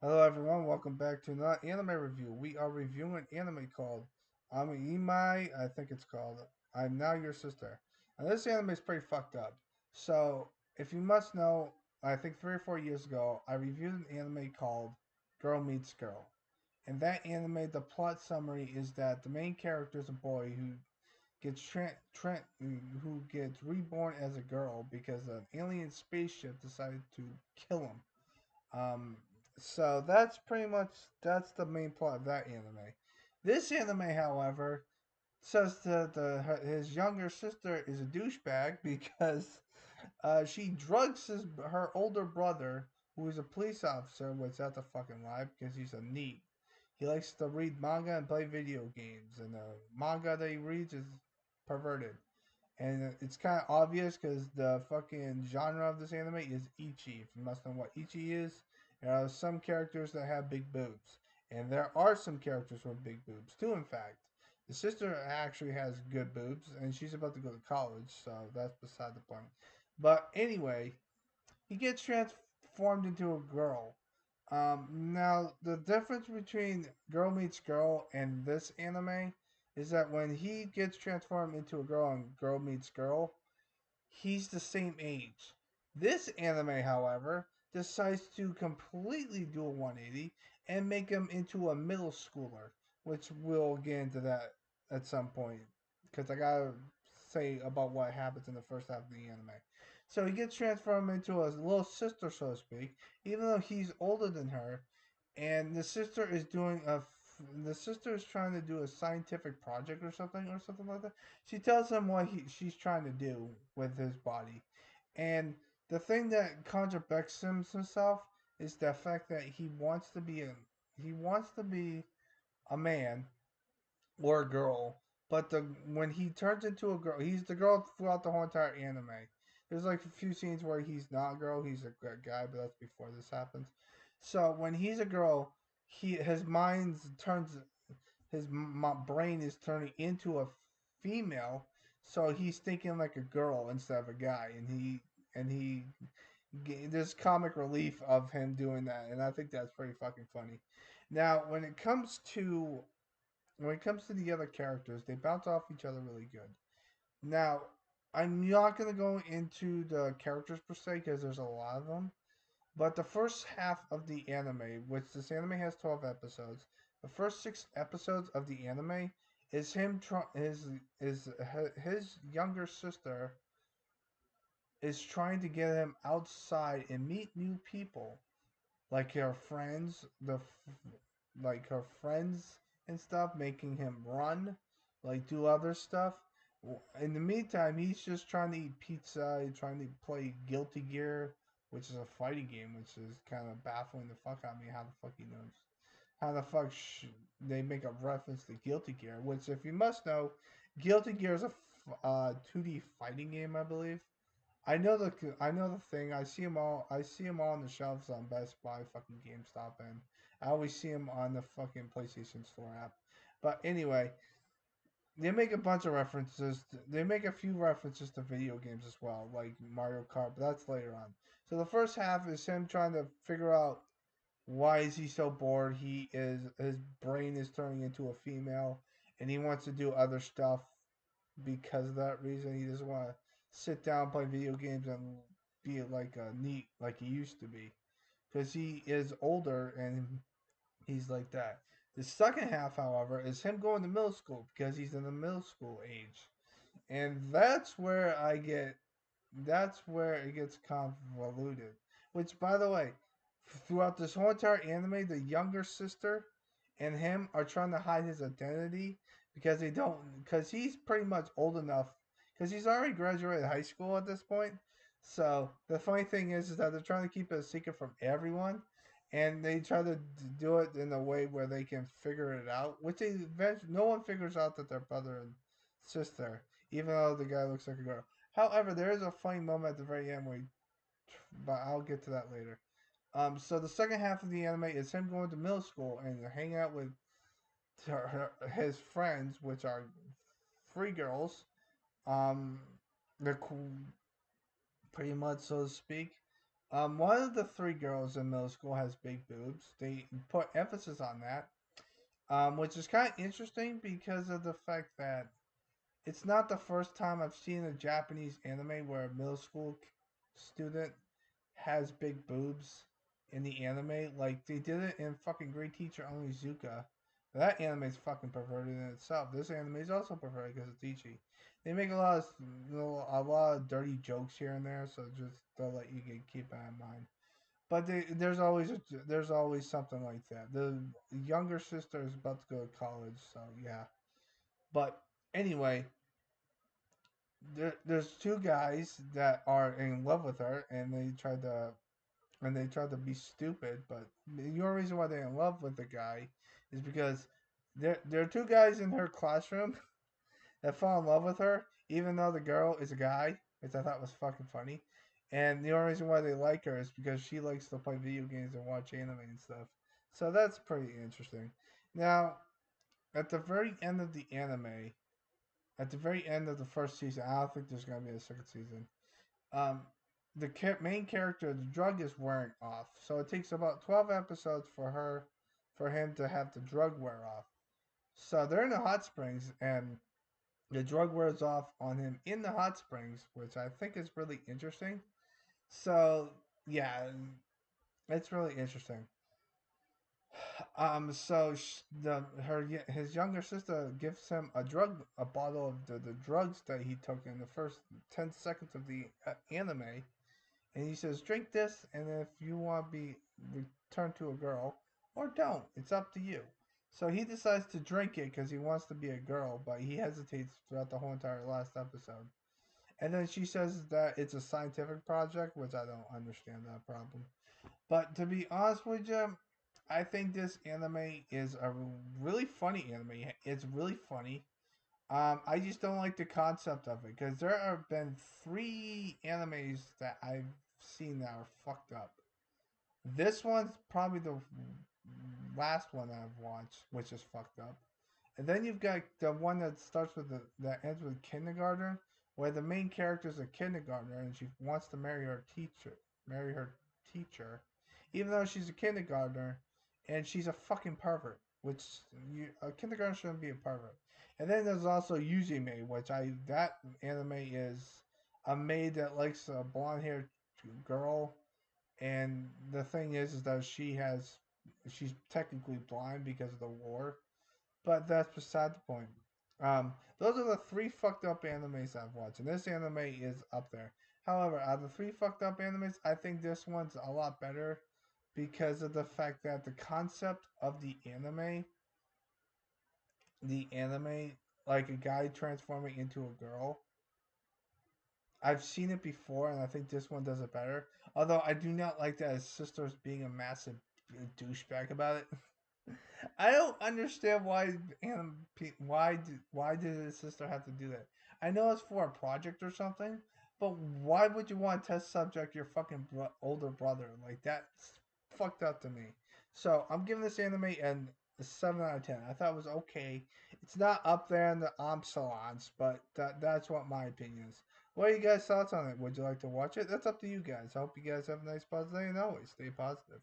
Hello everyone, welcome back to another anime review. We are reviewing an anime called Onimai, I think it's called I'm Now Your Sister. And this anime is pretty fucked up. So, if you must know, I think 3 or 4 years ago, I reviewed an anime called Girl Meets Girl. In that anime, the plot summary is that the main character is a boy who who gets reborn as a girl because an alien spaceship decided to kill him. um, so that's the main plot of that anime. This anime, however, says that his younger sister is a douchebag because she drugs her older brother, who is a police officer, which that's a fucking lie because he's a neat. He likes to read manga and play video games, and the manga that he reads is perverted. And it's kind of obvious because the fucking genre of this anime is ichi. If you must know what ichi is, there are some characters that have big boobs, and there are some characters with big boobs too. In fact, the sister actually has good boobs, and she's about to go to college, so that's beside the point. But anyway, he gets transformed into a girl. Now, the difference between Girl Meets Girl and this anime is that when he gets transformed into a girl and Girl Meets Girl, he's the same age. This anime, however, decides to completely do a 180 and make him into a middle schooler, which we'll get into that at some point because I gotta say about what happens in the first half of the anime. So he gets transformed into a little sister, so to speak, even though he's older than her, and the sister is trying to do a scientific project or something like that. She tells him what she's trying to do with his body, and the thing that contradicts himself is the fact that he wants to be a man or a girl, but when he turns into a girl, he's the girl throughout the whole entire anime. There's like a few scenes where he's not a girl, he's a guy, but that's before this happens. So when he's a girl, his mind turns my brain is turning into a female, so he's thinking like a girl instead of a guy, and there's comic relief of him doing that, and I think that's pretty fucking funny. Now, when it comes to the other characters, they bounce off each other really good. Now, I'm not gonna go into the characters per se because there's a lot of them, but the first half of the anime, which this anime has 12 episodes, the first 6 episodes of the anime is his younger sister is trying to get him outside and meet new people, like her friends, like her friends and stuff, making him run, like do other stuff. In the meantime, he's just trying to eat pizza. He's trying to play Guilty Gear, which is a fighting game, which is kind of baffling the fuck out of me. How the fuck he knows? How the fuck they make a reference to Guilty Gear? Which, if you must know, Guilty Gear is a 2D fighting game, I believe. I know the thing. I see them all. I see them all on the shelves on Best Buy, fucking GameStop, and I always see them on the fucking PlayStation Store app. But anyway, they make a bunch of references. They make a few references to video games as well, like Mario Kart. But that's later on. So the first half is him trying to figure out why is he so bored. His brain is turning into a female, and he wants to do other stuff because of that reason. He doesn't want to sit down, play video games, and be like a neat like he used to be. Because he is older and he's like that. The second half, however, is him going to middle school because he's in the middle school age. And that's where it gets convoluted. Which, by the way, throughout this whole entire anime, the younger sister and him are trying to hide his identity because he's pretty much old enough because he's already graduated high school at this point. So the funny thing is that they're trying to keep it a secret from everyone, and they try to do it in a way where they can figure it out, which no one figures out that they're brother and sister, even though the guy looks like a girl. However, there is a funny moment at the very end but I'll get to that later. So the second half of the anime is him going to middle school and hanging out with his friends, which are three girls. Um, they're cool, pretty much, so to speak. One of the three girls in middle school has big boobs. They put emphasis on that, which is kind of interesting because of the fact that it's not the first time I've seen a Japanese anime where a middle school student has big boobs in the anime. Like they did it in fucking Great Teacher Onizuka. That anime is fucking perverted in itself. This anime is also perverted because it's ichi. They make a lot of dirty jokes here and there, so just they'll let you keep that in mind. But there's always something like that. The younger sister is about to go to college, so yeah. But anyway, there's two guys that are in love with her, and they try to be stupid. But the only reason why they're in love with the guy is because there are two guys in her classroom that fall in love with her, even though the girl is a guy, which I thought was fucking funny. And the only reason why they like her is because she likes to play video games and watch anime and stuff. So that's pretty interesting. Now, at the very end of the anime, at the very end of the first season, I don't think there's gonna be a second season. Um, the main character, the drug is wearing off, so it takes about 12 episodes for him to have the drug wear off. So they're in the hot springs, and the drug wears off on him in the hot springs, which I think is really interesting. So yeah, it's really interesting. So the her his younger sister gives him a bottle of the drugs that he took in the first 10 seconds of the anime, and he says, "Drink this, and if you want to be returned to a girl, or don't, it's up to you." So he decides to drink it because he wants to be a girl, but he hesitates throughout the whole entire last episode. And then she says that it's a scientific project, which I don't understand that problem. But to be honest with you, I think this anime is a really funny anime. It's really funny. I just don't like the concept of it because there have been three animes that I've seen that are fucked up. This one's probably the last one I've watched, which is fucked up. And then you've got the one that starts with that ends with kindergarten, where the main character is a kindergartner and she wants to marry her teacher, even though she's a kindergartner, and she's a fucking pervert. Which a kindergarten shouldn't be a pervert. And then there's also Yuzime, which I that anime is a maid that likes a blonde haired girl, and the thing is that she's technically blind because of the war, but that's beside the point. Those are the three fucked up animes I've watched, and this anime is up there. However, out of the three fucked up animes, I think this one's a lot better because of the fact that the concept of the anime, like a guy transforming into a girl, I've seen it before, and I think this one does it better. Although I do not like that his sister's being a massive douchebag about it. I don't understand why did his sister have to do that? I know it's for a project or something, but why would you want to test subject your fucking older brother? Like that's fucked up to me. So I'm giving this anime a 7 out of 10. I thought it was okay. It's not up there in the salons, but that's what my opinion is. What are you guys' thoughts on it? Would you like to watch it? That's up to you guys. I hope you guys have a nice positive day and always stay positive.